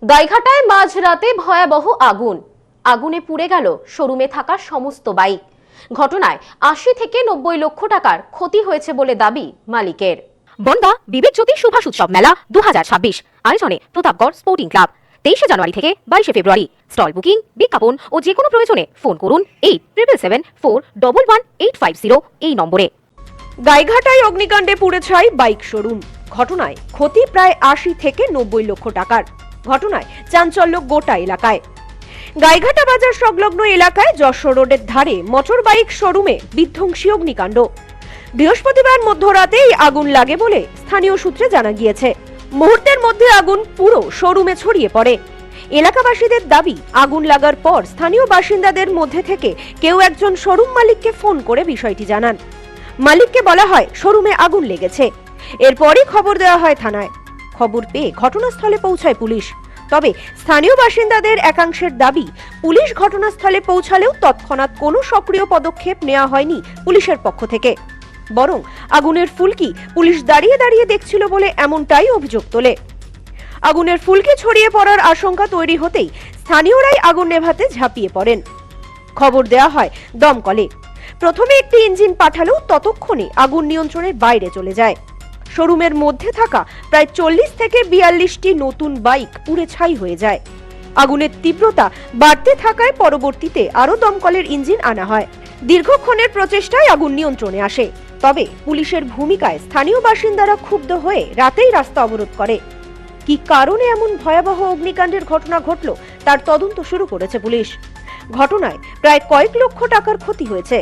গাইঘাটায় মাঝরাতে ভয়াবহ আগুনে পুড়ে গেল শোরুমে থাকা সমস্ত বাইক। ঘটনায় ৮০ থেকে ৯০ লক্ষ টাকার ক্ষতি হয়েছে বলে দাবি মালিকের। বনগাঁ বিবেক জ্যোতি সুভাষ উৎসব মেলা 2026 আয়োজনে প্রতাপগড় স্পোর্টিং ক্লাব 23 জানুয়ারি থেকে 22 ফেব্রুয়ারি। স্টল বুকিং, বিজ্ঞাপন ও যে কোনো প্রয়োজনে ফোন করুন 8777411850 এই নম্বরে। গাইঘাটায় অগ্নিকাণ্ডে পুড়ে ছাই বাইক শোরুম। ঘটনায় ক্ষতি প্রায় ৮০ থেকে ৯০ লক্ষ টাকার। ঘটনায় চাঞ্চল্য গোটা এলাকায়। গাইঘাটা বাজার সংলগ্ন এলাকায় যশোর রোডের ধারে মোটর বাইক শোরুমে বিধ্বংসী অগ্নিকাণ্ড। বৃহস্পতিবার মধ্যরাতে এই আগুন লাগে বলে স্থানীয় সূত্রে জানা গিয়েছে। মুহূর্তের মধ্যে আগুন পুরো শোরুমে ছড়িয়ে পড়ে। এলাকাবাসীদের দাবি, আগুন লাগার পর স্থানীয় বাসিন্দাদের মধ্যে থেকে কেউ একজন শোরুম মালিককে ফোন করে বিষয়টি জানান। মালিককে বলা হয় শোরুমে আগুন লেগেছে। এরপরই খবর দেওয়া হয় থানায়। খবর পেয়ে ঘটনাস্থলে পৌঁছায় পুলিশ। তবে স্থানীয় বাসিন্দাদের একাংশের দাবি, পুলিশ ঘটনাস্থলে পৌঁছালেও তৎক্ষণাৎ কোনো সক্রিয় পদক্ষেপ নেওয়া হয়নি পুলিশের পক্ষ থেকে। বরং আগুনের ফুলকি পুলিশ দাঁড়িয়ে দাঁড়িয়ে দেখছিল বলে এমনটাই অভিযোগ তোলে। আগুনের ফুলকি ছড়িয়ে পড়ার আশঙ্কা তৈরি হতেই স্থানীয়রাই আগুন নেভাতে ঝাঁপিয়ে পড়েন। খবর দেওয়া হয় দমকলে। প্রথমে একটি ইঞ্জিন পাঠালেও ততক্ষণে আগুন নিয়ন্ত্রণের বাইরে চলে যায়। শোরুমের মধ্যে থাকা প্রায় ৪০ থেকে ৪২টি নতুন বাইক পুড়ে ছাই হয়ে যায়। আগুনের তীব্রতা বাড়তে থাকায় পরবর্তীতে আরও দমকলের ইঞ্জিন আনা হয়। দীর্ঘক্ষণের প্রচেষ্টায় আগুন নিয়ন্ত্রণে আসে। তবে পুলিশের ভূমিকায় স্থানীয় বাসিন্দারা ক্ষুব্ধ হয়ে রাতেই রাস্তা অবরোধ করে। কি কারণে এমন ভয়াবহ অগ্নিকাণ্ডের ঘটনা ঘটল তার তদন্ত শুরু করেছে পুলিশ। ঘটনায় প্রায় কয়েক লক্ষ টাকার ক্ষতি হয়েছে।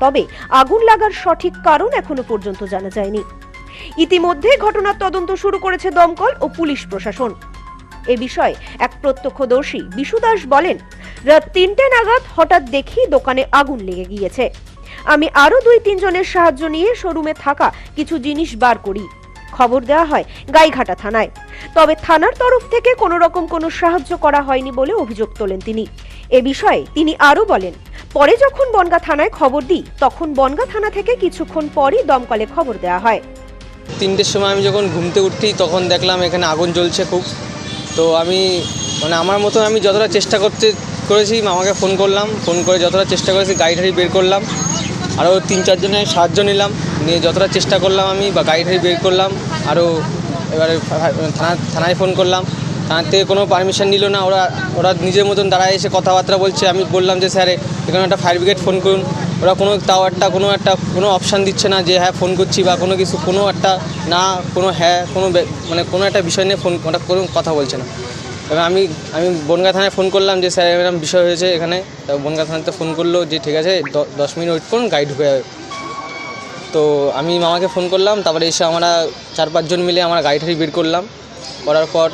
তবে আগুন লাগার সঠিক কারণ এখনো পর্যন্ত জানা যায়নি। ইতিমধ্যে ঘটনার তদন্ত শুরু করেছে দমকল ও পুলিশ প্রশাসন। এ বিষয়ে এক প্রত্যক্ষদর্শী বিশু দাস বলেন, রাত ৩টে নাগাদ হঠাৎ দেখি দোকানে আগুন লেগে গিয়েছে। আমি আরো ২-৩ জনের সাহায্য নিয়ে শোরুমে থাকা কিছু জিনিস বার করি। খবর দেওয়া হয় গাইঘাটা থানায়। তবে থানার তরফ থেকে কোনো রকম কোনো সাহায্য করা হয়নি বলে অভিযোগ তোলেন তিনি। এ বিষয়ে তিনি আরো বলেন, পরে যখন বনগাঁ থানায় খবর দিই তখন বনগাঁ থানা থেকে কিছুক্ষণ পরই দমকলে খবর দেওয়া হয়। ৩টের সময় আমি যখন ঘুমতে উঠি তখন দেখলাম এখানে আগুন জ্বলছে খুব। তো আমি আমার মতন আমি যতটা চেষ্টা করেছি মামাকে ফোন করলাম, ফোন করে যতটা চেষ্টা করেছি গাড়ি ঠাড়ি বের করলাম। আরও 3-4 জনের সাহায্য নিলাম, নিয়ে যতটা চেষ্টা করলাম আমি গাড়ি ঠাড়ি বের করলাম। আরও এবারে থানায় ফোন করলাম, থানার থেকে কোনো পারমিশন নিল না। ওরা নিজের মতন দাঁড়ায় এসে কথাবার্তা বলছে। আমি বললাম যে স্যার এখানে একটা ফায়ার ব্রিগেড ফোন করুন। ওরা কোনো অপশান দিচ্ছে না যে হ্যাঁ ফোন করছি বা কোনো কিছু, কোনো একটা না, কোনো হ্যাঁ, কোনো একটা বিষয় নিয়ে কোনো কথা বলছে না। এবার আমি বনগাঁ থানায় ফোন করলাম যে স্যার এরকম বিষয় হয়েছে এখানে। বনগাঁ থানাতে ফোন করলো যে ঠিক আছে 10 মিনিট ওয়েট করুন, গাড়ি ঢুকে যাবে। তো আমি মামাকে ফোন করলাম, তারপরে এসে আমরা 4-5 জন মিলে আমরা গাড়ি ঠাড়ি বের করলাম। করার পর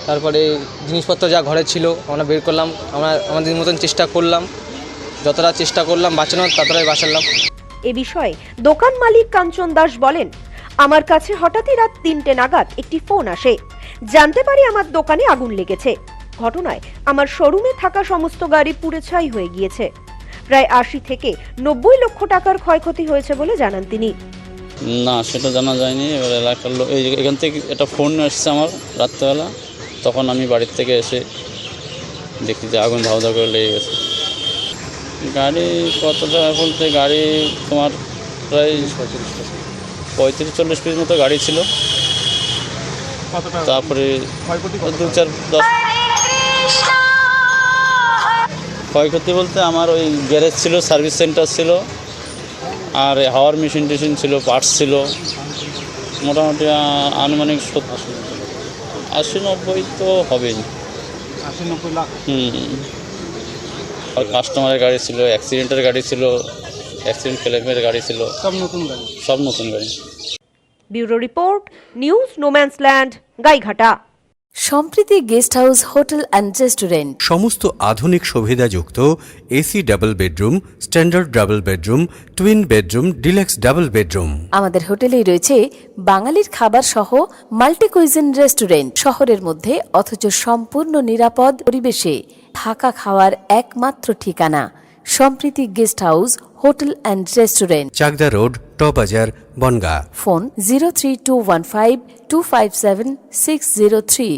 তারপরে জিনিসপত্র যা ঘরে ছিল আমরা বের করলাম। আমরা আমাদের মতন চেষ্টা করলাম, যতটা চেষ্টা করলাম বাঁচানোর ততটাই বাঁচালাম। এ বিষয়ে দোকান মালিক কাঞ্চন দাস বলেন, আমার কাছে হঠাৎই রাত ৩টে নাগাদ একটি ফোন আসে। জানতে পারি আমার দোকানে আগুন লেগেছে। ঘটনায় আমার শোরুমে থাকা সমস্ত গাড়ি পুড়ে ছাই হয়ে গিয়েছে। প্রায় ৮০ থেকে ৯০ লক্ষ টাকার ক্ষয়ক্ষতি হয়েছে বলে জানান তিনি। না, সেটা জানা যায়নি। এবার এলাকার লোক এখান থেকে একটা ফোন এসছে আমার রাত্রেবেলা। তখন আমি বাড়ির থেকে এসে দেখি যে আগুন ধাও ধাও করে লেগে গেছে। গাড়ি কতটা বলতে, গাড়ি তোমার প্রায় 35-40 পিস মতো গাড়ি ছিল। তারপরে 2-4-10 ক্ষয়ক্ষতি বলতে আমার ওই গ্যারেজ ছিল, সার্ভিস সেন্টার ছিল, আর হাওয়ার মেশিন টেশিন ছিল, পার্টস ছিল। মোটামুটি আনুমানিক 80-90 তো হবেই। 80-90 লাখ। আর কাস্টমারের গাড়ি ছিল, অ্যাক্সিডেন্টের গাড়ি ছিল, অ্যাক্সিডেন্ট ক্লেমের গাড়ি ছিল, সব নতুন গাড়ি। Bureau report, news no man's land, Gaighata. Sampriti guest house hotel and restaurant. সমস্ত আধুনিক সুবিধাযুক্ত AC double bedroom, standard double bedroom, twin bedroom, deluxe double bedroom. আমাদের হোটেলেই রয়েছে বাঙালির খাবার সহ মাল্টি কুইজিন রেস্টুরেন্ট। শহরের মধ্যে অথচ সম্পূর্ণ নিরাপদ পরিবেশে থাকা খাওয়ার একমাত্র ঠিকানা Sampriti guest house hotel and restaurant, Chakdah road, টবাজার, বনগাঁ। ফোন 03215257603।